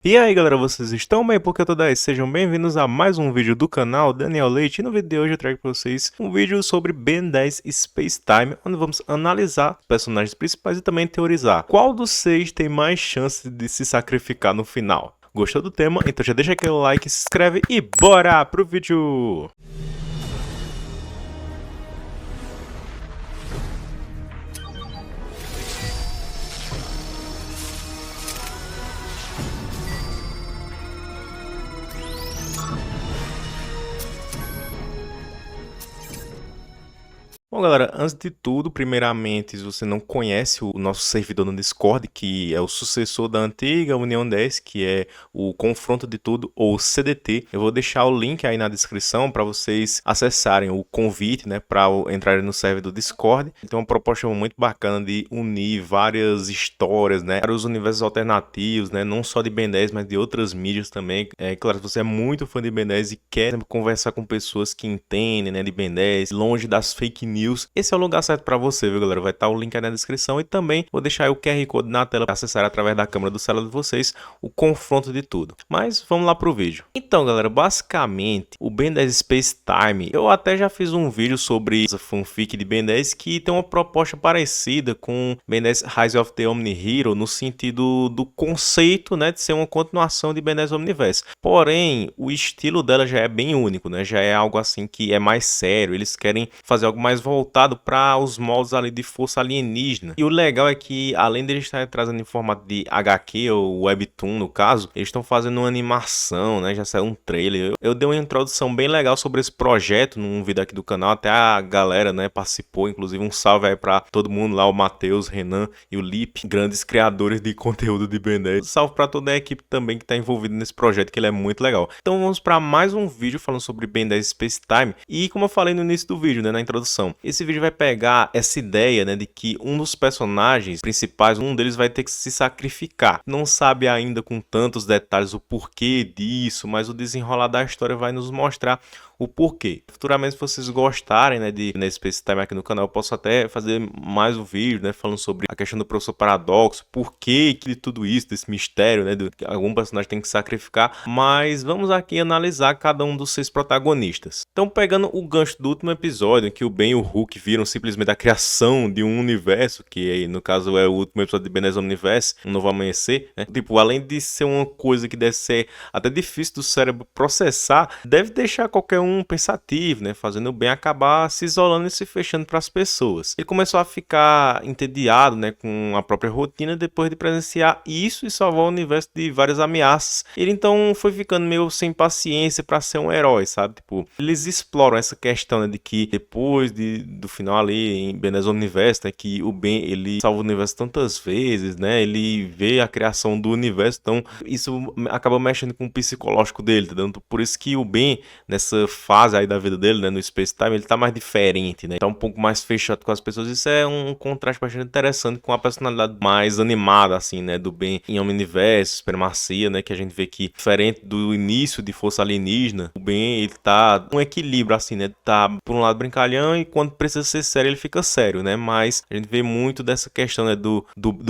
E aí galera, vocês estão bem? Porque eu tô 10? Sejam bem-vindos a mais um vídeo do canal Daniel Leite. E no vídeo de hoje eu trago para vocês um vídeo sobre Ben 10 Space Time, onde vamos analisar os personagens principais e também teorizar qual dos seis tem mais chance de se sacrificar no final. Gostou do tema? Então já deixa aquele like, se inscreve e bora pro vídeo! Bom, galera, antes de tudo, primeiramente, se você não conhece o nosso servidor no Discord, que é o sucessor da antiga União 10, que é o Confronto de Tudo, ou CDT, eu vou deixar o link aí na descrição para vocês acessarem o convite, né, para entrarem no server do Discord. Então, é uma proposta muito bacana de unir várias histórias, né, vários universos alternativos, né, não só de Ben 10, mas de outras mídias também. Claro, se você é muito fã de Ben 10 e quer conversar com pessoas que entendem, né, de Ben 10, longe das fake news, esse é o lugar certo para você, viu, galera? Vai estar o link aí na descrição e também vou deixar aí o QR Code na tela para acessar através da câmera do celular de vocês o confronto de tudo. Mas vamos lá pro vídeo. Então, galera, basicamente, o Ben 10 Space Time, eu até já fiz um vídeo sobre essa fanfic de Ben 10 que tem uma proposta parecida com Ben 10 Rise of the Omni Hero no sentido do conceito, né, de ser uma continuação de Ben 10 Omniverse. Porém, o estilo dela já é bem único, né? Já é algo assim que é mais sério. Eles querem fazer algo mais voltado para os moldes ali de força alienígena. E o legal é que, além de eles estarem trazendo em formato de HQ ou Webtoon, no caso, eles estão fazendo uma animação, né? Já saiu um trailer. Eu dei uma introdução bem legal sobre esse projeto num vídeo aqui do canal. Até a galera, né, participou. Inclusive, um salve aí para todo mundo lá, o Matheus, Renan e o Lipe, grandes criadores de conteúdo de Ben 10. Salve para toda a equipe também que está envolvida nesse projeto, que ele é muito legal. Então, vamos para mais um vídeo falando sobre Ben 10 Space Time. E como eu falei no início do vídeo, né, na introdução, esse vídeo vai pegar essa ideia, né, de que um dos personagens principais, um deles vai ter que se sacrificar. Não sabe ainda com tantos detalhes o porquê disso, mas o desenrolar da história vai nos mostrar o porquê. Futuramente, se vocês gostarem, né, de nesse Space Time aqui no canal, eu posso até fazer mais um vídeo, né, falando sobre a questão do professor Paradoxo, porquê que de tudo isso, desse mistério, né, de que algum personagem tem que sacrificar, mas vamos aqui analisar cada um dos seis protagonistas. Então, pegando o gancho do último episódio, em que o Ben e o Hulk viram simplesmente a criação de um universo, que aí, no caso é o último episódio de Ben 10 Omniverse, Um Novo Amanhecer, né, tipo, além de ser uma coisa que deve ser até difícil do cérebro processar, deve deixar qualquer um pensativo, né, fazendo o Ben acabar se isolando e se fechando para as pessoas. Ele começou a ficar entediado, né, com a própria rotina depois de presenciar isso e salvar o universo de várias ameaças. Ele então foi ficando meio sem paciência para ser um herói, sabe? Tipo, eles exploram essa questão, né, de que depois do final ali em Ben 10 Omniverse, né, que o Ben ele salva o universo tantas vezes, né? Ele vê a criação do universo, então isso acaba mexendo com o psicológico dele, tá dando? Por isso que o Ben nessa fase aí da vida dele, né, no Space Time, ele tá mais diferente, né? Tá um pouco mais fechado com as pessoas. Isso é um contraste bastante interessante com a personalidade mais animada, assim, né, do Ben em Omniverse, Supremacia, né, que a gente vê que, diferente do início de Força Alienígena, o Ben, ele tá um equilíbrio, assim, né? Tá, por um lado, brincalhão e quando precisa ser sério, ele fica sério, né? Mas a gente vê muito dessa questão, né, do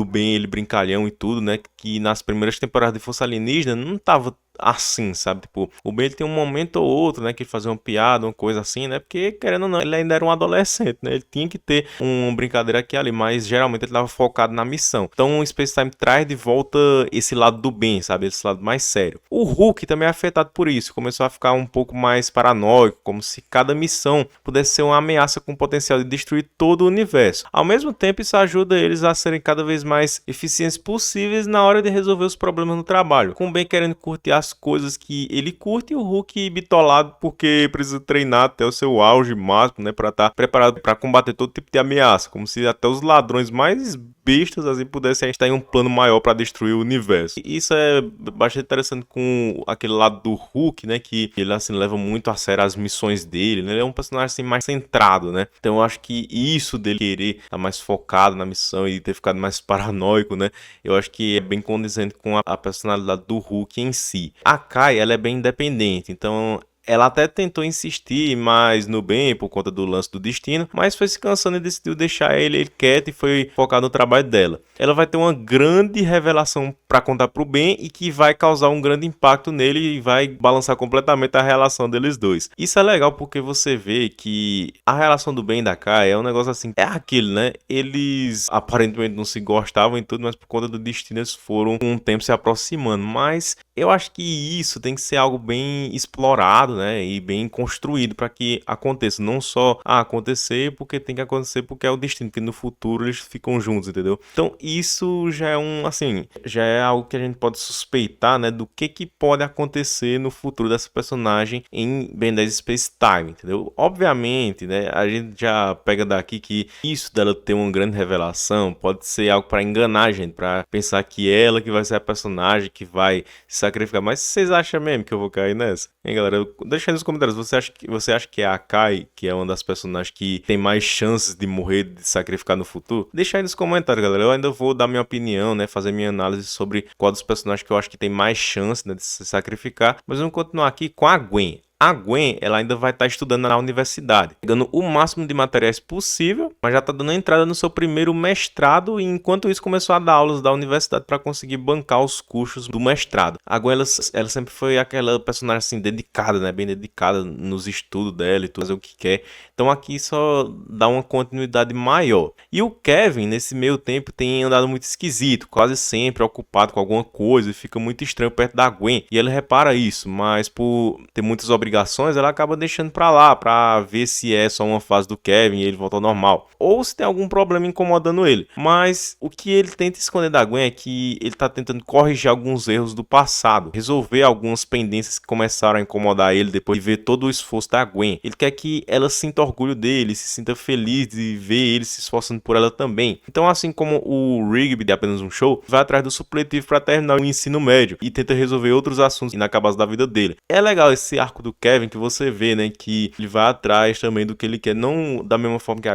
Ben, ele brincalhão e tudo, né? Que nas primeiras temporadas de Força Alienígena não tava assim, sabe? Tipo, o Ben ele tem um momento ou outro, né, que ele fazia uma piada, uma coisa assim, né? Porque, querendo ou não, ele ainda era um adolescente, né? Ele tinha que ter uma brincadeira aqui e ali, mas geralmente ele estava focado na missão. Então, o Space Time traz de volta esse lado do Ben, sabe? Esse lado mais sério. O Hulk também é afetado por isso, começou a ficar um pouco mais paranoico, como se cada missão pudesse ser uma ameaça com potencial de destruir todo o universo. Ao mesmo tempo, isso ajuda eles a serem cada vez mais eficientes possíveis na hora de resolver os problemas no trabalho. Com o Ben querendo curtir as coisas que ele curte e o Hulk bitolado porque precisa treinar até o seu auge máximo, né, para estar preparado para combater todo tipo de ameaça, como se até os ladrões mais bestas assim pudessem estar em um plano maior para destruir o universo. E isso é bastante interessante com aquele lado do Hulk, né, que ele assim leva muito a sério as missões dele, né? Ele é um personagem assim mais centrado, né? Então eu acho que isso dele querer estar mais focado na missão e ter ficado mais paranoico, né? Eu acho que é bem condizente com a personalidade do Hulk em si. A Kai, ela é bem independente, então ela até tentou insistir mais no Ben por conta do lance do destino, mas foi se cansando e decidiu deixar ele quieto e foi focar no trabalho dela. Ela vai ter uma grande revelação para contar pro Ben e que vai causar um grande impacto nele e vai balançar completamente a relação deles dois. Isso é legal porque você vê que a relação do Ben e da Kai é um negócio assim, é aquilo, né? Eles aparentemente não se gostavam e tudo, mas por conta do destino eles foram com o tempo se aproximando. Mas eu acho que isso tem que ser algo bem explorado, né? E bem construído para que aconteça. Não só acontecer porque tem que acontecer porque é o destino, porque no futuro eles ficam juntos, entendeu? Então isso já é assim, já é algo que a gente pode suspeitar, né? Do que pode acontecer no futuro dessa personagem em Ben 10 Space Time, entendeu? Obviamente, né? A gente já pega daqui que isso dela ter uma grande revelação pode ser algo para enganar a gente, para pensar que ela que vai ser a personagem que vai se sacrificar. Mas vocês acham mesmo que eu vou cair nessa? Hein, galera? Deixa aí nos comentários. Você acha que é a Kai, que é uma das personagens que tem mais chances de morrer, de sacrificar no futuro? Deixa aí nos comentários, galera. Eu ainda vou dar minha opinião, né? Fazer minha análise sobre qual dos personagens que eu acho que tem mais chance, né, de se sacrificar. Mas vamos continuar aqui com a Gwen. A Gwen, ela ainda vai estar estudando na universidade, pegando o máximo de materiais possível, mas já está dando entrada no seu primeiro mestrado e enquanto isso começou a dar aulas da universidade para conseguir bancar os custos do mestrado. A Gwen, ela sempre foi aquela personagem assim dedicada, né, bem dedicada nos estudos dela e tudo, fazer o que quer. Então aqui só dá uma continuidade maior. E o Kevin, nesse meio tempo, tem andado muito esquisito, quase sempre ocupado com alguma coisa e fica muito estranho perto da Gwen. E ele repara isso, mas por ter muitas obrigações, ela acaba deixando pra lá, pra ver se é só uma fase do Kevin e ele volta ao normal, ou se tem algum problema incomodando ele. Mas o que ele tenta esconder da Gwen é que ele tá tentando corrigir alguns erros do passado, resolver algumas pendências que começaram a incomodar ele depois de ver todo o esforço da Gwen. Ele quer que ela sinta orgulho dele, se sinta feliz de ver ele se esforçando por ela também. Então, assim como o Rigby de Apenas um Show, vai atrás do supletivo para terminar o ensino médio e tenta resolver outros assuntos inacabados da vida dele. É legal esse arco do Kevin que você vê, né, que ele vai atrás também do que ele quer, não da mesma forma que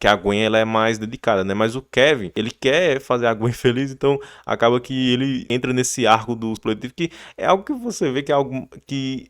a Gwen ela é mais dedicada, né, mas o Kevin, ele quer fazer a Gwen feliz, então acaba que ele entra nesse arco do supletivo, que é algo que você vê que é algo que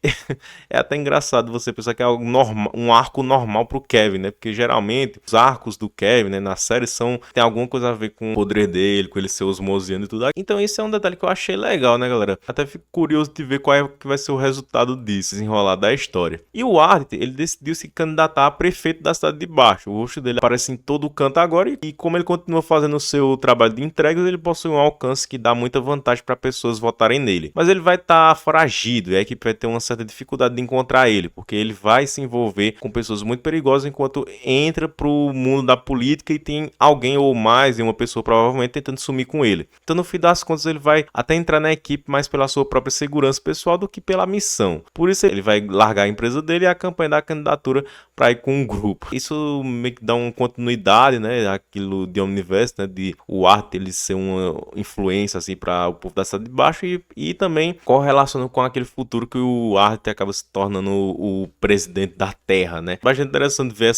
é até engraçado você pensar que é algo normal, um arco normal pro Kevin, né, porque geralmente os arcos do Kevin, né, na série tem alguma coisa a ver com o poder dele, com ele ser osmosiano e tudo. Então isso é um detalhe que eu achei legal, né, galera, até fico curioso de ver qual é que vai ser o resultado disso, desenrolar da história. E o Art, ele decidiu se candidatar a prefeito da cidade de baixo. O rosto dele aparece em todo canto agora e como ele continua fazendo o seu trabalho de entregas, ele possui um alcance que dá muita vantagem para pessoas votarem nele. Mas ele vai estar foragido e a equipe vai ter uma certa dificuldade de encontrar ele, porque ele vai se envolver com pessoas muito perigosas enquanto entra pro mundo da política e tem alguém ou mais e uma pessoa provavelmente tentando sumir com ele. Então no fim das contas ele vai até entrar na equipe mais pela sua própria segurança pessoal do que pela missão. Por isso ele vai largar a empresa dele e a campanha da candidatura para ir com um grupo. Isso meio que dá uma continuidade, né, aquilo de Omniverse, né, de o Art ele ser uma influência assim para o povo da cidade de baixo e também correlaciona com aquele futuro que o Art acaba se tornando o presidente da Terra, né. Bastante interessante ver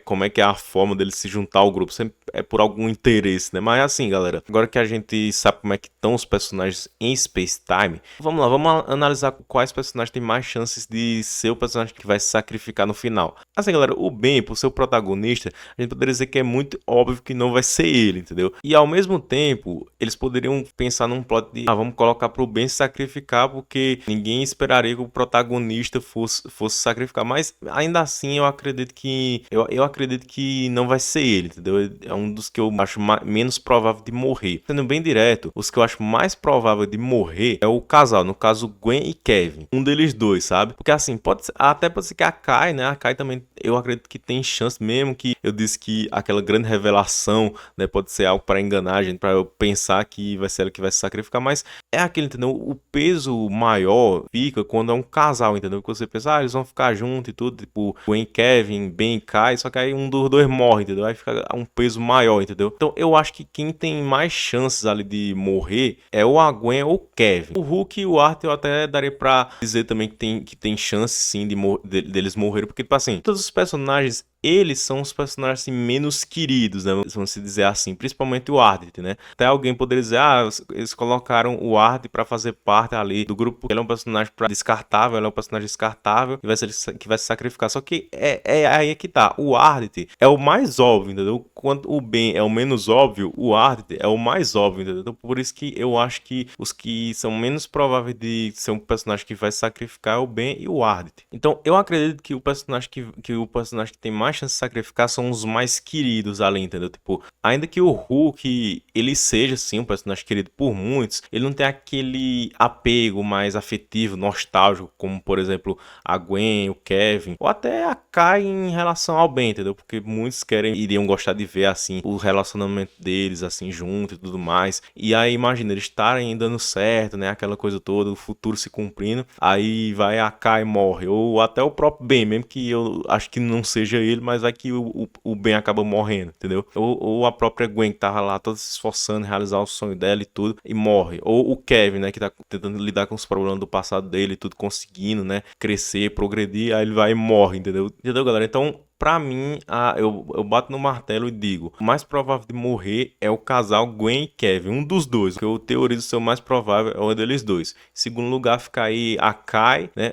como é que é a forma dele se juntar ao grupo, sempre é por algum interesse, né, mas assim, galera, agora que a gente sabe como é que estão os personagens em Space Time, vamos lá, vamos analisar quais personagens têm mais chances de ser o personagem que vai se sacrificar no final. Assim, galera, o Ben, por ser o protagonista, a gente poderia dizer que é muito óbvio que não vai ser ele, entendeu? E ao mesmo tempo, eles poderiam pensar num plot de, vamos colocar pro Ben se sacrificar porque ninguém esperaria que o protagonista fosse sacrificar, mas ainda assim eu acredito que não vai ser ele, entendeu? É um dos que eu acho menos provável de morrer. Sendo bem direto, os que eu acho mais provável de morrer é o casal, no caso Gwen e Kevin, um deles dois, sabe? Porque assim, até pode ser que a Kai, né? A Kai também, eu acredito que tem chance, mesmo que eu disse que aquela grande revelação, né, pode ser algo para enganar a gente, para eu pensar que vai ser ela que vai se sacrificar, mas é aquele, entendeu? O peso maior fica quando é um casal, entendeu? Que você pensa, eles vão ficar juntos e tudo, tipo, Gwen e Kevin, Ben e Kai, só que aí um dos dois morre, entendeu? Aí fica um peso maior, entendeu? Então eu acho que quem tem mais chances ali de morrer é o Gwen ou o Kevin. O Hulk e o Art eu até daria pra dizer também que tem chance sim deles morrerem, porque tipo assim, todos os personagens eles são os personagens assim, menos queridos, né? Vamos se dizer assim, principalmente o Ardit, né? Até alguém poderia dizer, eles colocaram o Ardit pra fazer parte ali do grupo, ele é um personagem descartável, ele é um personagem descartável que vai se sacrificar. Só que é aí que tá, o Ardit é o mais óbvio, entendeu? Quando o Ben é o menos óbvio, o Ardit é o mais óbvio, entendeu? Então, por isso que eu acho que os que são menos prováveis de ser um personagem que vai se sacrificar é o Ben e o Ardit. Então, eu acredito que o personagem que tem mais chance de sacrificar são os mais queridos ali, entendeu? Tipo, ainda que o Hulk, ele seja, sim, um personagem querido por muitos, ele não tem aquele apego mais afetivo, nostálgico, como, por exemplo, a Gwen, o Kevin, ou até a Kai em relação ao Ben, entendeu? Porque muitos iriam gostar de ver, assim, o relacionamento deles, assim, junto e tudo mais. E aí, imagina, eles estarem dando certo, né? Aquela coisa toda, o futuro se cumprindo, aí vai a Kai e morre, ou até o próprio Ben, mesmo que eu acho que não seja ele, mas vai que o Ben acaba morrendo, entendeu? Ou a própria Gwen que tava lá toda se esforçando em realizar o sonho dela e tudo, e morre. Ou o Kevin, né, que tá tentando lidar com os problemas do passado dele e tudo, conseguindo, né, crescer, progredir, aí ele vai e morre, entendeu? Entendeu, galera? Então, pra mim, eu bato no martelo e digo, o mais provável de morrer é o casal Gwen e Kevin, um dos dois, que eu teorizo ser o mais provável é um deles dois. Em segundo lugar fica aí a Kai, né,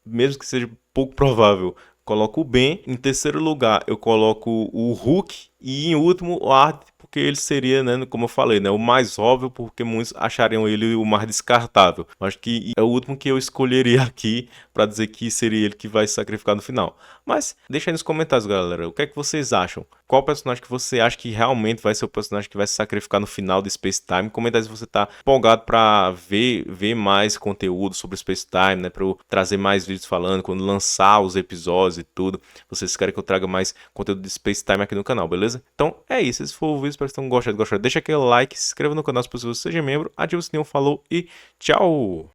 mesmo que seja pouco provável, coloco o Ben. Em terceiro lugar, eu coloco o Hulk. E em último, o Art, porque ele seria, né, como eu falei, né, o mais óbvio, porque muitos achariam ele o mais descartável. Acho que é o último que eu escolheria aqui para dizer que seria ele que vai se sacrificar no final. Mas deixa aí nos comentários, galera, o que é que vocês acham? Qual personagem que você acha que realmente vai ser o personagem que vai se sacrificar no final de Space Time? Comenta aí se você tá empolgado para ver mais conteúdo sobre Space Time, né, para eu trazer mais vídeos falando, quando lançar os episódios e tudo. Vocês querem que eu traga mais conteúdo de Space Time aqui no canal, beleza? Então é isso, esse foi o vídeo, espero que tenham gostado. Deixa aquele like, se inscreva no canal se possível, seja membro, ative o sininho, falou e tchau!